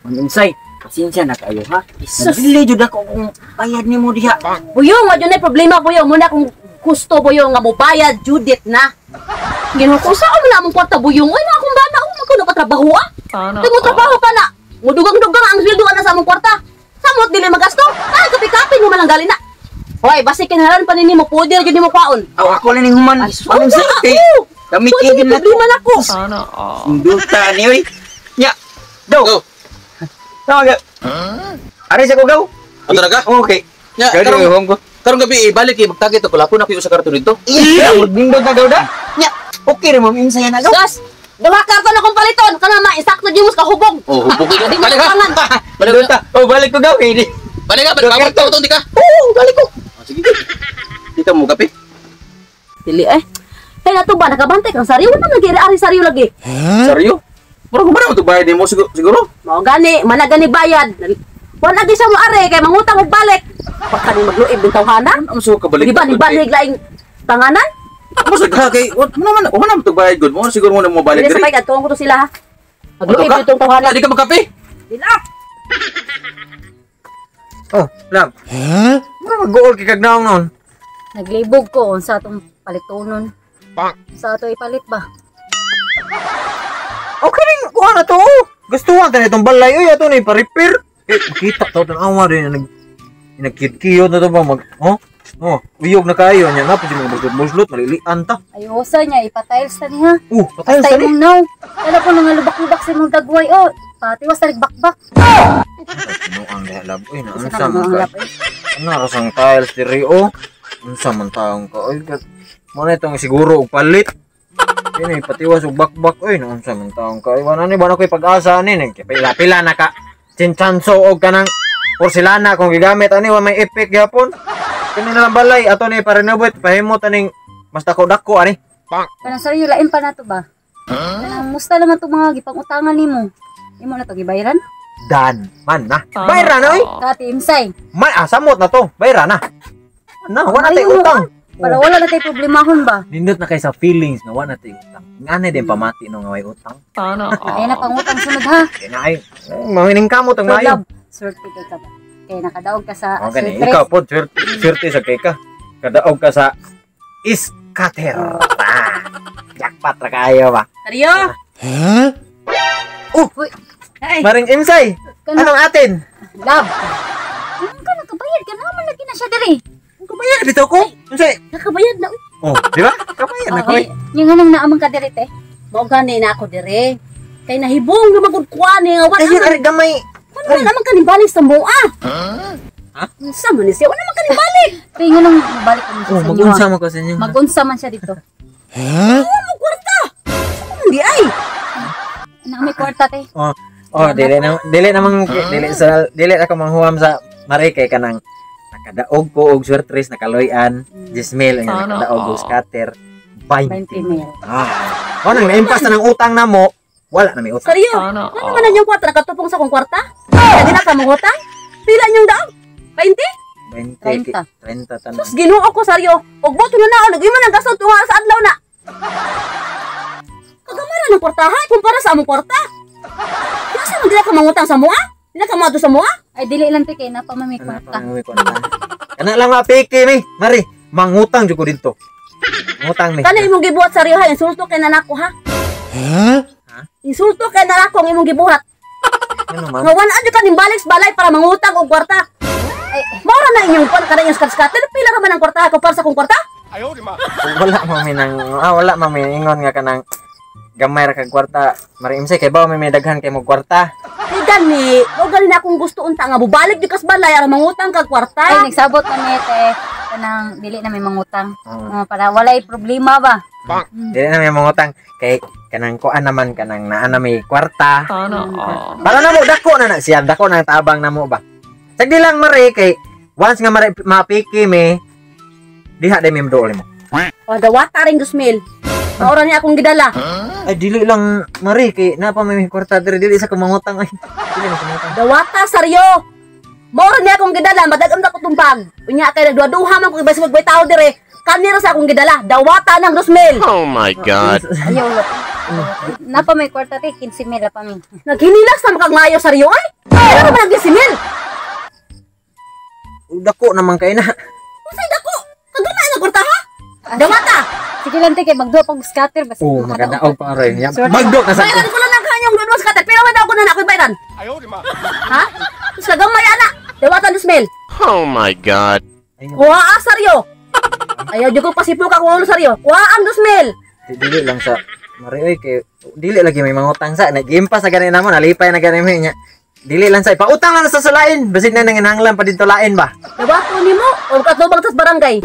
Insay, pasensya na kayo ha. Dili jud ako kung bayad nimo diha. Buyong, wa jud na problema buyong. Muna kung gusto buyong nga mobayad Judith na. Ginoo ko sa mo na among kwarta buyong. Ay na akong bana ako nakatrabaho ah. Kung trabaho pa na. Mudugang-dugang ang sweldo na sa among kwarta. Samot dili magasto. Ah, kapi-kapi mo man lang gali na. Hoy, basi kinahanglan pa nini mo puder jud nimo kwaon. Ako lang ning human. Ano sa ako? Kami kigin na problema na ko. Indulta ni oy. Nya. Go. Tawag. Ari sa kugaw. Ang talaga? Okay. Nya, karong gabi balik magtagit ko lapon na ko sa karton dito. Magbindog na daw da. Nya. Okay ra mo insay na daw. Gas. Duha karton akong paliton. Kana ma insakto jud mo sa kahubog. Oh, hubog ka. Di Balik ka. malangan. Balik ka. Oh, balik ko gaw kay di. Balik ka. Balik ka. Di ka. Oo, balik ko. Sige. Dito mo kape. Dili eh. Kaya na to ba nakabantay kang sariw na nagiri-ari sariw lagi. Seryo? Mura ko ba na ito bayad mo siguro? Mao gani, managani bayad. Wala di sa mo are kay mangutang og balik. Pagka ni magluib ng tawhanan. Ano so ka balik? Di ba ni balig laing tanganan? Ako sa kay, wala man ito bayad good mo. Siguro mo na mo balik Dili sa diri. pay adtuon ko to sila ha. Magluib itong tawhanan. Di ka magkape? Dila. Oh, lab. Mura mag-goal kay kagnaong noon. Naglibog ko sa atong palitonon. Sa ato ipalit ba? Okay rin, kuha na to. Gustuhan tayo itong balay. Uy, ito na ipa-repair. Eh, makita to. Tanawa rin. Nagkit-kiyot na to ba? Uyog na kayo niya. Napos yung mga buslot. Malilian ta. Ayusa niya, ipatiles ta niya. Patayos Basta ta ni. imong naw. Kaya po nga lubak-lubak sa imong dagway. Oh, patiwas ta bakbak. Ano ang lab? Uy, naansa man ka. Ano rasang tiles diri o? Unsa man taong ka. Uy, muna itong siguro og palit. Ini patiwas og bakbak. Uy, naansa man taong ka. Iwan ni ba na ko'y pag-asa ni. Pila-pila na ka. Chinchanso og kanang porcelana kung gigamit ani wa may effect gyapon. Kini na lang balay ato ni pa-renovate pahimot aning mas dako-dako ani. Kanang saryo lain pa nato ba? Kanang musta naman to mga gipang-utangan nimo? Imo na to gibayaran? Dan man na. Bayra na oy. Kati imsay. Man samot na to. Bayra na. Na wala tay utang. Para wala na tay problemahon ba? Nindot na kay sa feelings na wala tay utang. Ngane din pamati no nga may utang. Ay na pangutang sunod ha. Kaya na ay mahining kamot ang mayo. Swerte kay ka ba? Kaya nakadaog ka sa Okay, ikaw po, swerte sa kay ka. Kadaog ka sa iskater. Jackpot ra kayo ba? Seryo? Uy. Ay, Maring Imsay, anong atin? love. Ano ka nakabayad ka naman lagi na siya diri. Ang kabayad dito ko. Imsay. Nakabayad na. Oh, di ba? Kabayad na ko eh. Yung anong naamang ka diri te. Mao gani na ako diri. Kay nahibong na magud kuan nga wala. Ayun, ari gamay. Ano naman ka ni balik sa mo ah? Ha? Sa man ni siya wala man ka ni balik. Kay nga nang balik ko sa Oh, inyo. magunsa mo ko sa inyo. Magunsa man siya dito. Ano kwarta? Hindi ay. Na may kwarta te. Dili ako manghuam sa Mari kay kanang nakadaog ko og swertres nakaloyan, Jismel nga nakadaog og scatter 20 20. mil. Oh, nang naimpas na ng utang na mo, wala na may utang. Seryo? Ano naman na yung kwarta? Nakatupong sa kong kwarta? Hindi na ka mangutang? Pila niyong daog? 20? 30 tanan. Sus, ginuo ko saryo. Ug boto na na, nag-iman ang gasod tunga sa adlaw na. Kagamara ng kwartahan kumpara sa among kwarta. Kasi mo dila ka mangutang sa mua? Dila ka mato sa mua? Ay dili lang te kay na pa may kwarta. Kana lang mapiki mi, Mari, mangutang jud ko dito. Mangutang mi. Kana imong gibuhat saryo ha, insulto kay nanako ha. Insulto kay nanako ang imong gibuhat. Ano man? Nga wala adyo ka ning balik sa balay para mangutang og kwarta. Ay, mora na inyong pan kada inyong skat-skater, pila ra man ang kwarta kumpara sa kong kwarta? Wala mami ingon nga kanang gamay ra kag kwarta. Mari imsay kay bawo may daghan kay mo kwarta. Di gani, o gani na akong gusto unta nga bubalik di kas balay ara mangutang kag kwarta. Ay nagsabot na te kanang dili na may mangutang. Para walay problema ba? Dili na may mangutang kay kanang kuan naman kanang naa na may kwarta. Para na mo dako na siya, dako na tabang na mo ba. Sagdi lang Mari kay once nga Mari mapiki mi diha day mi mduol mo. O dawata ring 2,000. Maura ni akong gidala. Ay dili lang Mari kay napa may kwarta dili sa kumangutang ay. Dili na kumangutang. Dawata saryo. Maura ni akong gidala, madagam na ko tumpag. Unya kay nagduha man ko ibas magbay tao dire. Kanira sa akong gidala, dawata ng 2,000. Oh my God. Ayaw na. Napa may kwarta te 15,000 pa mi. Naghinilas na makagmayo saryo ay. Ano naman ang gisimil? Dako naman kay na. Usay dako. Kaduna na kwarta ha? Dawata. Sige lang te kay magduwa pag scatter basta. Oh, magadaog pa rin. Yan. Sorry. Magdo na sa. Bayaran ko lang ang kanyang doon sa pero wala ako na ako'y bayaran. Ha? Sa gamay ana. Dawata Dusmel. Oh my god. Kuha saryo. Ayaw jud ko pasipo ka kung saryo. Kuha ang Dusmel. Dili lang sa Marioy kay dili lagi may mangutang sa nagimpa sa ganin namo nalipay na ganin niya. Dili lang sa pautang na sa salain basin na nanginahanglan pa dito lain ba. Dawato nimo o katubang tas barangay.